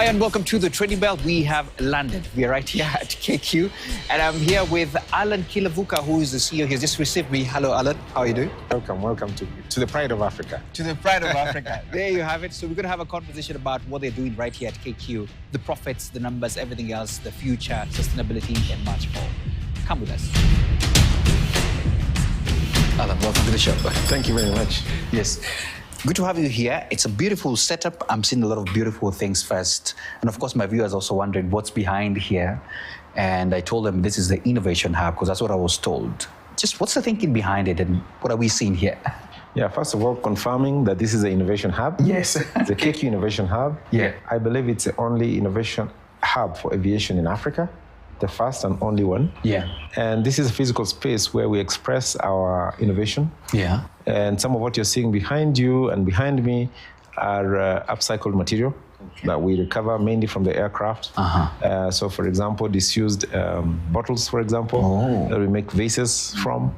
Hi and welcome to the Trading Bell. We have landed. We are right here at KQ and I'm here with Allan Kilavuva, who is the CEO. He has just received me. Hello, Allan. How are you doing? Welcome to the pride of Africa. To the pride of Africa. There you have it. So we're going to have a conversation about what they're doing right here at KQ, the profits, the numbers, everything else, the future, sustainability, and much more. Come with us. Allan, welcome to the show. Thank you very much. Yes. Good to have you here. It's a beautiful setup. I'm seeing a lot of beautiful things first. And of course, my viewers also wondering what's behind here. And I told them this is the Innovation Hub because that's what I was told. Just what's the thinking behind it and what are we seeing here? Yeah, first of all, confirming that this is the Innovation Hub. Yes. The KQ Innovation Hub. Yeah. I believe it's the only innovation hub for aviation in Africa. The first and only one. Yeah. And this is a physical space where we express our innovation. Yeah. And some of what you're seeing behind you and behind me are upcycled material that we recover mainly from the aircraft. So for example, disused bottles, for example, that we make vases from.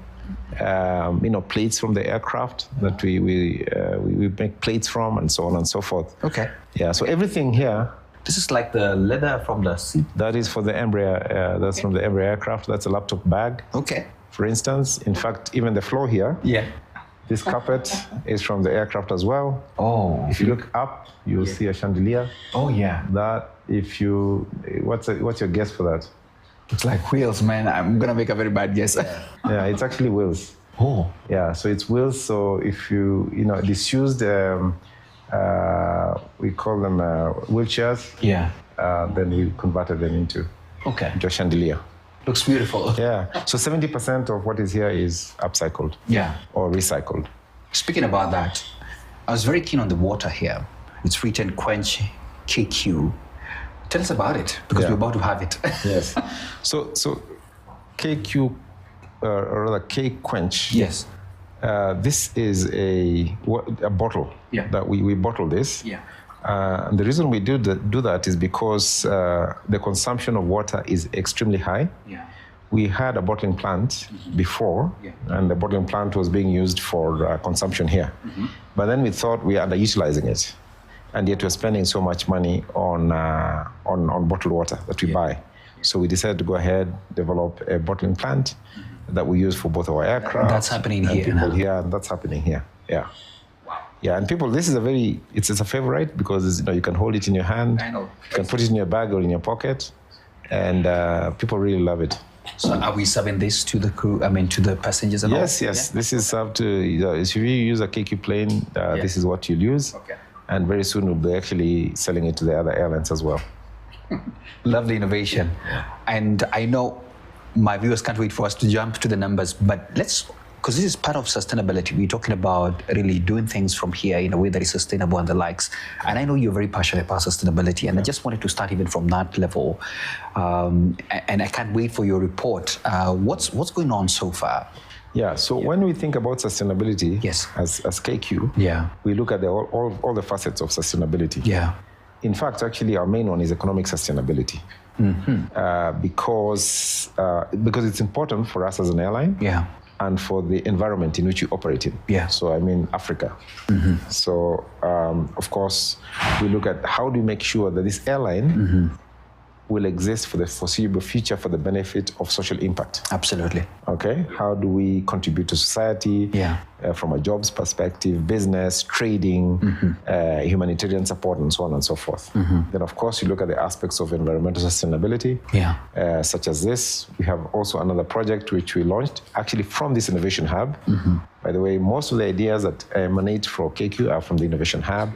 Plates from the aircraft that we make plates from, and so on and so forth. Okay. Yeah, so everything here. This is like the leather from the seat. That is for the Embraer. That's from the Embraer aircraft. That's a laptop bag. Okay. For instance, in fact, even the floor here. Yeah. This carpet is from the aircraft as well. Oh. If you look up, you'll see a chandelier. Oh yeah. That if you, what's your guess for that? It's like wheels, man. I'm gonna make a very bad guess. Yeah, it's actually wheels. Oh. Yeah, so it's wheels. So if you disused, we call them wheelchairs. Yeah. Then we converted them into a chandelier. Looks beautiful. Yeah. So 70% of what is here is upcycled. Yeah. Or recycled. Speaking about that, I was very keen on the water here. It's written Quench KQ. Tell us about it because we're about to have it. Yes. So KQ, or rather K Quench. Yes. This is a bottle that we bottle this. Yeah. And the reason we do that is because the consumption of water is extremely high. Yeah. We had a bottling plant before, and the bottling plant was being used for consumption here. But then we thought we are underutilizing it, and yet we're spending so much money on bottled water that we buy. So we decided to go ahead, develop a bottling plant that we use for both our aircraft. That's happening here now. And that's happening here. Yeah. Yeah, and people, this is it's a favorite because you can hold it in your hand. I know. You can put it in your bag or in your pocket, and people really love it. So are we serving this to the crew, to the passengers and all? Yes. Yeah? This is served to, if you use a KQ plane, this is what you'll use. Okay. And very soon we'll be actually selling it to the other airlines as well. Lovely innovation. And I know my viewers can't wait for us to jump to the numbers, but because this is part of sustainability. We're talking about really doing things from here in a way that is sustainable and the likes. And I know you're very passionate about sustainability, and I just wanted to start even from that level. And I can't wait for your report. What's going on so far? Yeah, so when we think about sustainability as KQ, we look at all the facets of sustainability. Yeah. In fact, actually, our main one is economic sustainability. Because it's important for us as an airline. Yeah. And for the environment in which you operate in. Yeah. So I mean Africa. So of course we look at how do we make sure that this airline will exist for the foreseeable future for the benefit of social impact. Absolutely. Okay. How do we contribute to society from a jobs perspective, business, trading, humanitarian support, and so on and so forth. Then, of course, you look at the aspects of environmental sustainability, such as this. We have also another project which we launched actually from this Innovation Hub. By the way, most of the ideas that emanate from KQ are from the Innovation Hub.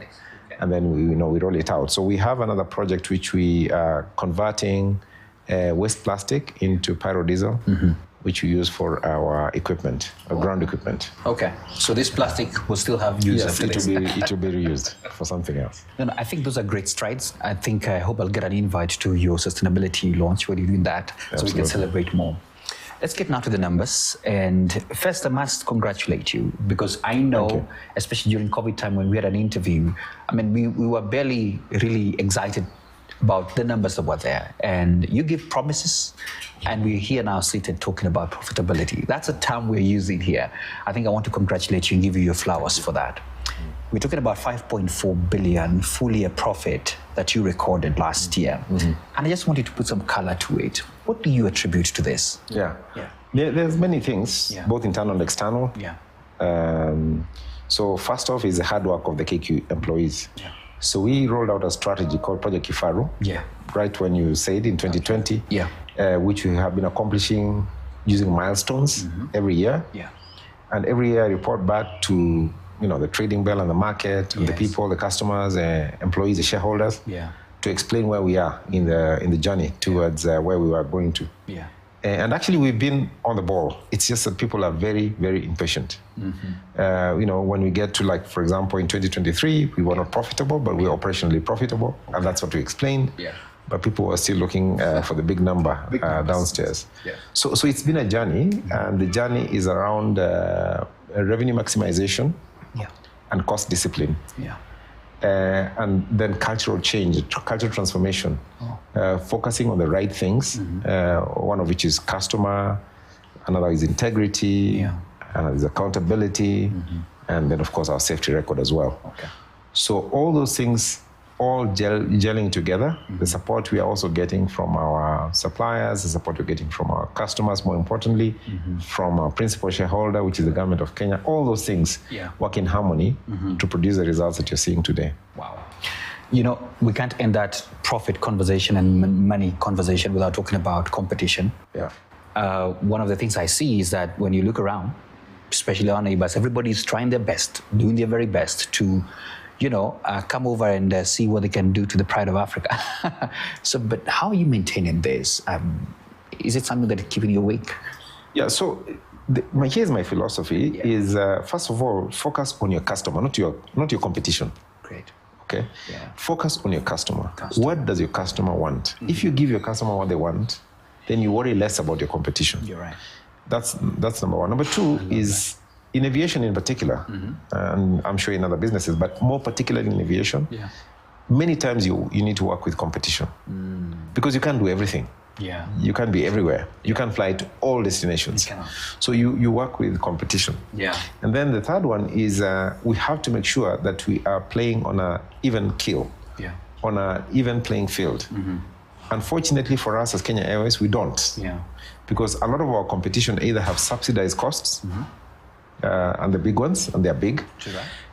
And then we roll it out. So we have another project which we are converting waste plastic into pyro-diesel, which we use for our equipment, our ground equipment. Okay. So this plastic will still have use after this? Yes, it will be reused for something else. No, I think those are great strides. I hope I'll get an invite to your sustainability launch when you're doing that, so we can celebrate more. Let's get now to the numbers. And first, I must congratulate you because I know, especially during COVID time when we had an interview, we were barely really excited about the numbers that were there. And you give promises, and we're here now seated talking about profitability. That's a term we're using here. I think I want to congratulate you and give you your flowers for that. We're talking about 5.4 billion full year profit that you recorded last year. And I just wanted to put some color to it. What do you attribute to this? There's many things, both internal and external. So first off is the hard work of the KQ employees. So we rolled out a strategy called Project Kifaru, right when you said in 2020, which we have been accomplishing using milestones every year. And every year I report back to the trading bell and the market, and the people, the customers, employees, the shareholders, to explain where we are in the journey towards where we were going to. And actually, we've been on the ball. It's just that people are very, very impatient. When we get to, like, for example, in 2023, we were not profitable, but we were operationally profitable, and that's what we explained. But people were still looking for the big number downstairs. So it's been a journey, and the journey is around revenue maximization and cost discipline. And then cultural change, cultural transformation, focusing on the right things, one of which is customer, another is integrity, another is accountability, and then, of course, our safety record as well. So all those things all gelling together. The support we are also getting from our suppliers, the support we're getting from our customers, more importantly, from our principal shareholder, which is the government of Kenya. All those things work in harmony to produce the results that you're seeing today. Wow. We can't end that profit conversation and money conversation without talking about competition. One of the things I see is that when you look around, especially our neighbors, everybody's trying their best, doing their very best to come over and see what they can do to the pride of Africa. But how are you maintaining this? Is it something that is keeping you awake? So here's my philosophy is, first of all, focus on your customer, not your competition. Great. Okay? Focus on your customer. What does your customer want? If you give your customer what they want, then you worry less about your competition. You're right. That's number one. Number two is, in aviation in particular, and I'm sure in other businesses, but more particularly in aviation, many times you need to work with competition because you can't do everything. You can't be everywhere. You can't fly to all destinations. So you work with competition. And then the third one is we have to make sure that we are playing on an even keel, on an even playing field. Unfortunately for us as Kenya Airways, we don't. Because a lot of our competition either have subsidized costs, and the big ones, and they're big.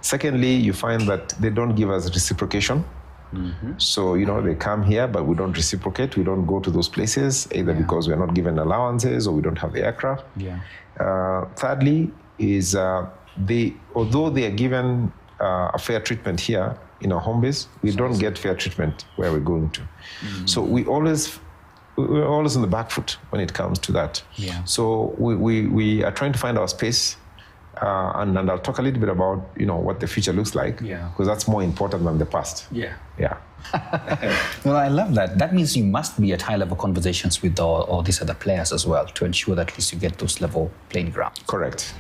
Secondly, you find that they don't give us reciprocation. So, they come here, but we don't reciprocate. We don't go to those places, either because we're not given allowances or we don't have the aircraft. Thirdly is, although they are given a fair treatment here in our home base, we don't get fair treatment where we're going to. So we're always on the back foot when it comes to that. So we are trying to find our space. And I'll talk a little bit about what the future looks like, because that's more important than the past. Well, I love that. That means you must be at high-level conversations with all these other players as well to ensure that at least you get those level playing ground. Correct.